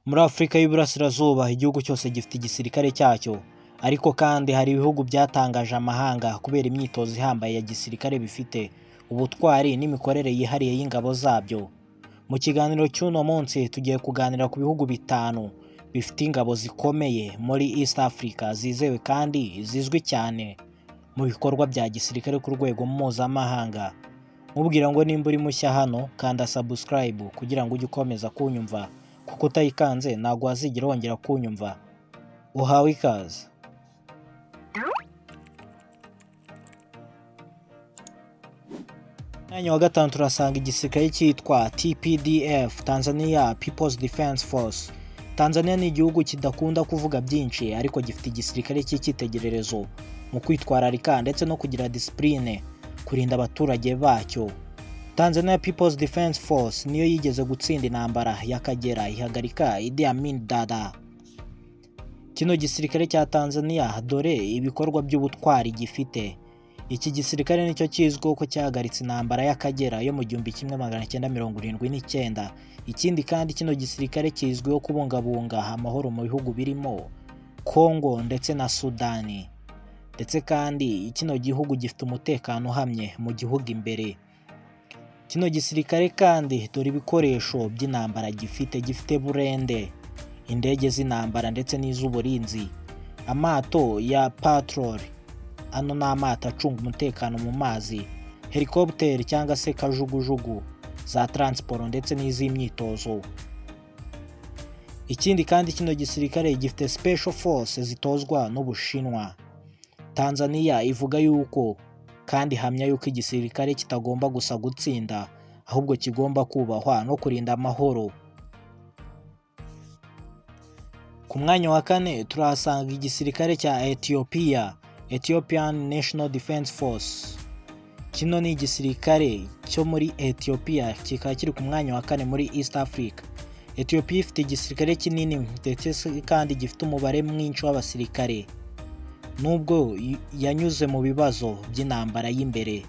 Muri Afurika y'Iburasirazuba igihugu cyose gifite igisirikare cyacyo, ariko kandi hari ibihugu byatangaje amahanga kubera imyitozo ihambaye ya gisirikare bifite, ubutwari n'imikorere yihariye y'ingabo zabyo. Mu kiganiro cy'uno munsi tugiye kuganira ku bihugu 5 bifite ingabo zikomeye muri East Africa zizewe kandi zizwi cyane mu bikorwa bya gisirikare ku rwego mpuzamahanga. Mubwira ngo nimba uri mushya hano kanda subscribe kugira ngo ujye ukomeza kunyumva, kuko utayikanze ntabwo wazigera wongera kunyumva. Uhawe ikaze. Mwanya wa 5 turasanga igisirikare cyitwa TPDF, Tanzania People's Defense Force. Tanzania ni igihugu kidakunda kuvuga byinshi, ariko gifite igisirikare cy'icyitegererezo mu kwitwararika ndetse no kugira discipline kurinda abaturage bacyo. Tanzania People's Defense Force niyo yigeze gutsinda intambara y'Akagera ihagarika Idi Amin Dada. Kino gisirikare cya Tanzania dore ibikorwa by'ubutwari gifite. Iki gisirikare nicyo kizwiho ko cyahagaritse intambara y'Akagera yo mu 1979. Ikindi kandi kino gisirikare kizwiho kubungabunga amahoro mu bihugu birimo Congo ndetse na Sudani. Ndetse kandi kino gihugu gifite umutekano uhamye mu gihugu imbere. Kino gisirikare kandi dore ibikoresho by'intambara gifite burende, indege z'intambara ndetse n'iz'uburinzi, amato ya patrol, ano ni amato acunga umutekano mu mazi, helicopter cyangwa se kajugujugu za transport ndetse n'iz'imyitozo. Ikindi kandi kino gisirikare gifite special force zitozwa n'Ubushinwa. Tanzania ivuga yuko kandi hamya yuko igisirikare kitagomba gusa gutsinda, ahubwo kigomba kubahwa no kurinda amahoro. Ku mwanya wa 4 turahasanga igisirikare cya Ethiopia, Ethiopian National Defense Force. Kino ni igisirikare cyo muri Ethiopia, kikaba kiri ku mwanya wa 4 muri East Africa. Ethiopia ifite igisirikare kinini ndetse kandi gifite umubare mwinshi w'abasirikare, nubwo yanyuze mu bibazo by'intambara y'imbere.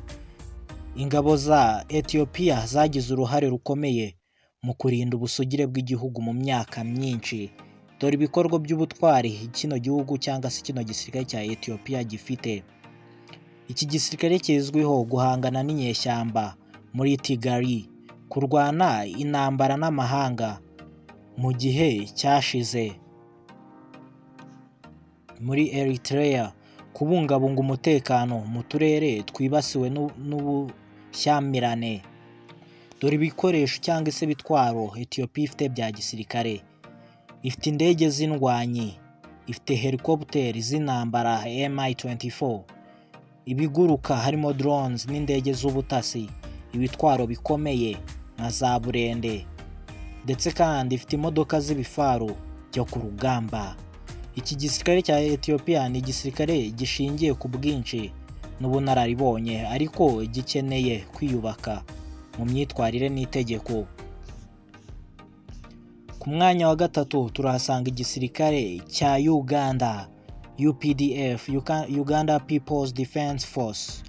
Ingabo za Ethiopia zagize uruhare rukomeye mu kurinda ubusugire bw'igihugu mu myaka myinshi. Dore ibikorwa by'ubutwari kino gihugu cyangwa se kino gisirikare cya Ethiopia gifite. Iki gisirikare kizwiho guhangana n'inyeshyamba muri Tigray, kurwana intambara n'amahanga mu gihe cyashize muri Eritrea, kubungabunga umutekano mu turere twibasiwe n'ubushyamirane. Dore ibikoresho cyangwa se bitwaro Ethiopia ifite bya gisirikare. Ifite indege z'indwanyi, ifite helicopter z'intambara Mi-24, ibiguruka harimo drones n'indege z'ubutasi, ibitwaro bikomeye nka za burende, ndetse kandi ifite imodoka z'ibifaru byo ku rugamba. Iki gisirikare cya Ethiopia ni igisirikare gishingiye ku bwinshi n'ubunararibonye, ariko gikeneye kwiyubaka mu myitwarire n'itegeko. Ku mwanya wa 3 turahasanga igisirikare cya Uganda, UPDF, Uganda People's Defense Force.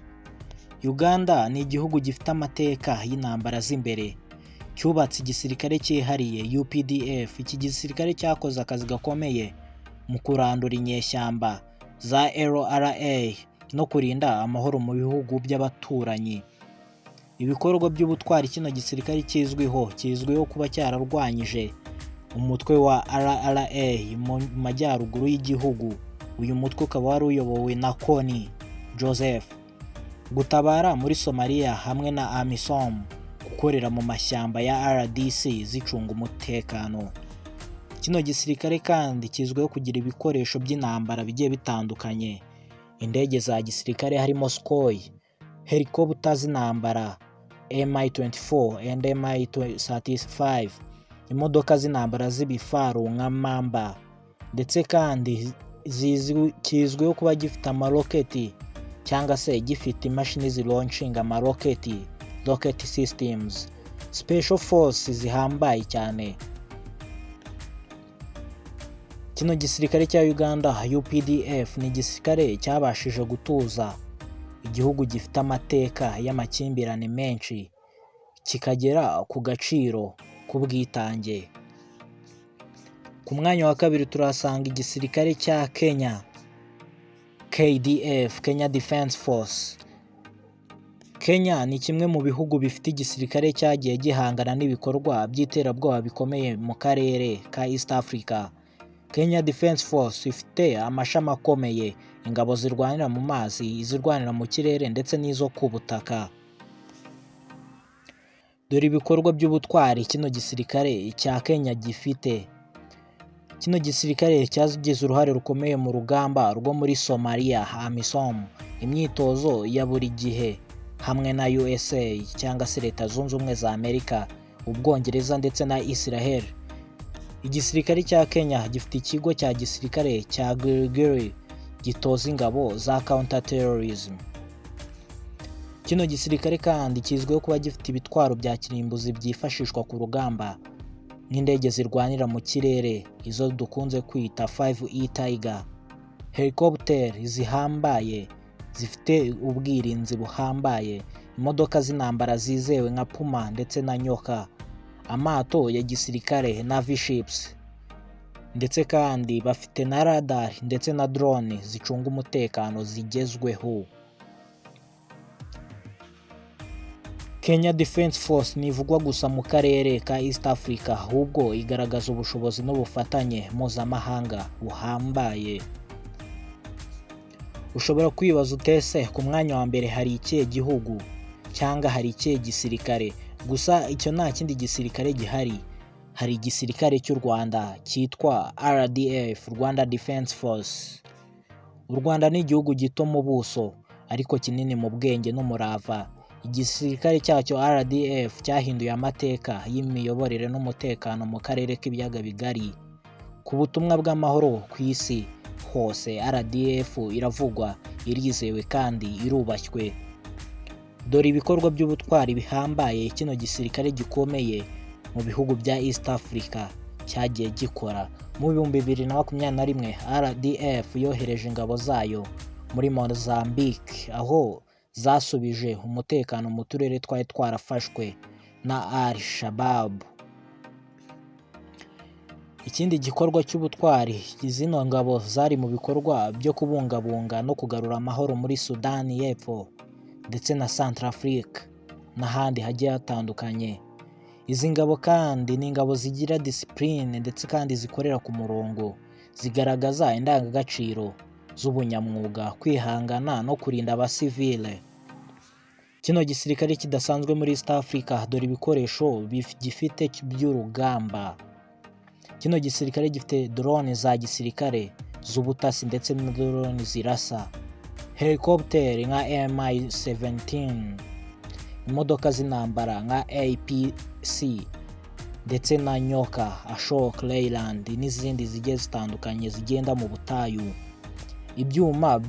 Uganda ni igihugu gifite amateka y'intambara z'imbere, cyubatse igisirikare cyihariye UPDF. Iki gisirikare cyakoze akazi gakomeye mu kurandura inyeshyamba za LRA no kurinda amahoro mu bihugu by'abaturanyi. Ibikorwa by'ubutwari kino gisirikare kizwiho kuba cyararwanyije umutwe wa LRA mu majyaruguru y'igihugu. Uyu mutwe ukaba wari uyobowe na Kony Joseph. Gutabara muri Somalia hamwe na AMISOM, gukorera mu mashyamba ya RDC zicunga umutekano. Kino gisirikare kandi kizwiho kugira ibikoresho by'intambara bigiye bitandukanye, indege za gisirikare harimo Sukhoi, helicopter z'intambara Mi-24 and Mi-35, imodoka z'intambara z'ibifaru nka Mamba, ndetse kandi kizwiho kuba gifite amaroketi cyangwa se gifite imashini zilaunching amaroketi, rocket systems, special force zihambaye cyane. Kino gisirikare cya Uganda UPDF ni igisirikare cyabashije gutuza igihugu gifite amateka y'amakimbirane menshi, kikagera ku gaciro k'ubwitange. Ku mwanya wa kabiri turahasanga igisirikare cya Kenya, KDF, Kenya Defense Force. Kenya ni kimwe mu bihugu bifite igisirikare cyagiye gihangana n'ibikorwa by'iterabwoba bikomeye mu karere ka East Africa. Kenya Defense Force ifite amashami akomeye, ingabo zirwanira mu mazi, izirwanira mu kirere ndetse n'izo ku butaka. Dore ibikorwa by'ubutwari kino gisirikare cya Kenya gifite. Kino gisirikare cyagize uruhare rukomeye mu rugamba rwo muri Somalia, AMISOM, imyitozo ya buri gihe hamwe na USA cyangwa se Leta Zunze Ubumwe za Amerika, Ubwongereza ndetse na Israel. Igisirikare cya Kenya gifite ikigo cya gisirikare cya Gilgiri gitoza ingabo za counter terrorism. Kino gisirikare kandi kizwiho kuba gifite ibitwaro bya kirimbuzi byifashishwa ku rugamba nk'indege zirwanira mu kirere, izo dukunze kwita 5E Tiger, helicopter zihambaye zifite ubwirinzi buhambaye, imodoka z'intambara zizewe nka Puma ndetse na Nyoka, amato ya gisirikare Navy ships, ndetse kandi bafite na radar ndetse na drone zicunga umutekano zigezweho. Kenya Defense Force nivugwa gusa mu karere ka East Africa, ahubwo igaragaza ubushobozi n'ubufatanye mpuzamahanga buhambaye. Ushobora kwibaza utese ku mwanya wa mbere hari ikihe gihugu cyangwa hari ikihe gisirikare? Gusa icyo nta kindi gisirikare gihari. Hari igisirikare cy'u Rwanda cyitwa RDF, Rwanda Defense Force. U Rwanda ni igihugu gito mu buso ariko kinini mu bwenge n'umurava. Igisirikare cyacyo RDF cyahinduye amateka y'imiyoborere n'umutekano mu karere k'ibiyaga bigari. Ku butumwa bw'amahoro ku isi hose, RDF iravugwa, irizewe kandi irubashywe. Dore ibikorwa by'ubutwari bihambaye kino gisirikare gikomeye mu bihugu bya East Africa cyagiye gikora. Mu 2021 RDF yohereje ingabo zayo muri Mozambique, aho zasubije umutekano mu turere twari twarafashwe na Al-Shabaab. Ikindi gikorwa cy'ubutwari, zino ngabo zari mu bikorwa byo kubungabunga no kugarura amahoro muri Sudani y'Epfo ndetse na Centrafrique n'ahandi hagiye hatandukanye. Izi ngabo kandi ni ingabo zigira discipline ndetse kandi zikorera ku murongo, zigaragaza indangagaciro z'ubunyamwuga, kwihangana no kurinda abasivile. Kino gisirikare kidasanzwe muri East Africa, dore ibikoresho gifite by'urugamba. Kino gisirikare gifite drone za gisirikare z'ubutasi ndetse na drone zirasa, helicopter nka Mi-17, imodoka z'intambara nka APC ndetse na Nyoka, Ashok Leyland n'izindi zigiye zitandukanye zigenda mu butayu, ibyuma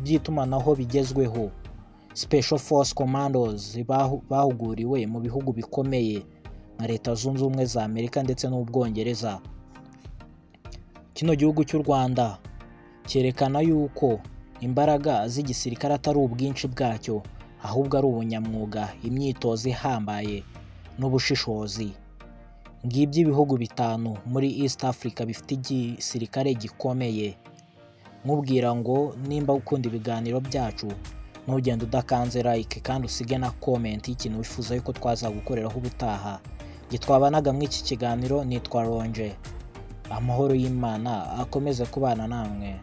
by'itumanaho bigezweho, Special Force Commandos bahuguriwe mu bihugu bikomeye nka Leta Zunze Ubumwe za Amerika ndetse n'Ubwongereza. Kino gihugu cy'u Rwanda cyerekana yuko imbaraga z'igisirikare atari ubwinshi bwacyo, ahubwo ari ubunyamwuga, imyitozo ihambaye n'ubushishozi. Ngibyo ibihugu bitanu muri East Africa bifite igisirikare gikomeye. Nkubwira ngo nimba ukunda ibiganiro byacu, ntugende udakanze like kandi usige na comment y'ikintu wifuza yuko twazagukoreraho ubutaha. Twabanaga muri iki kiganiro, nitwa Ronje. Amahoro y'Imana akomeze kubana namwe.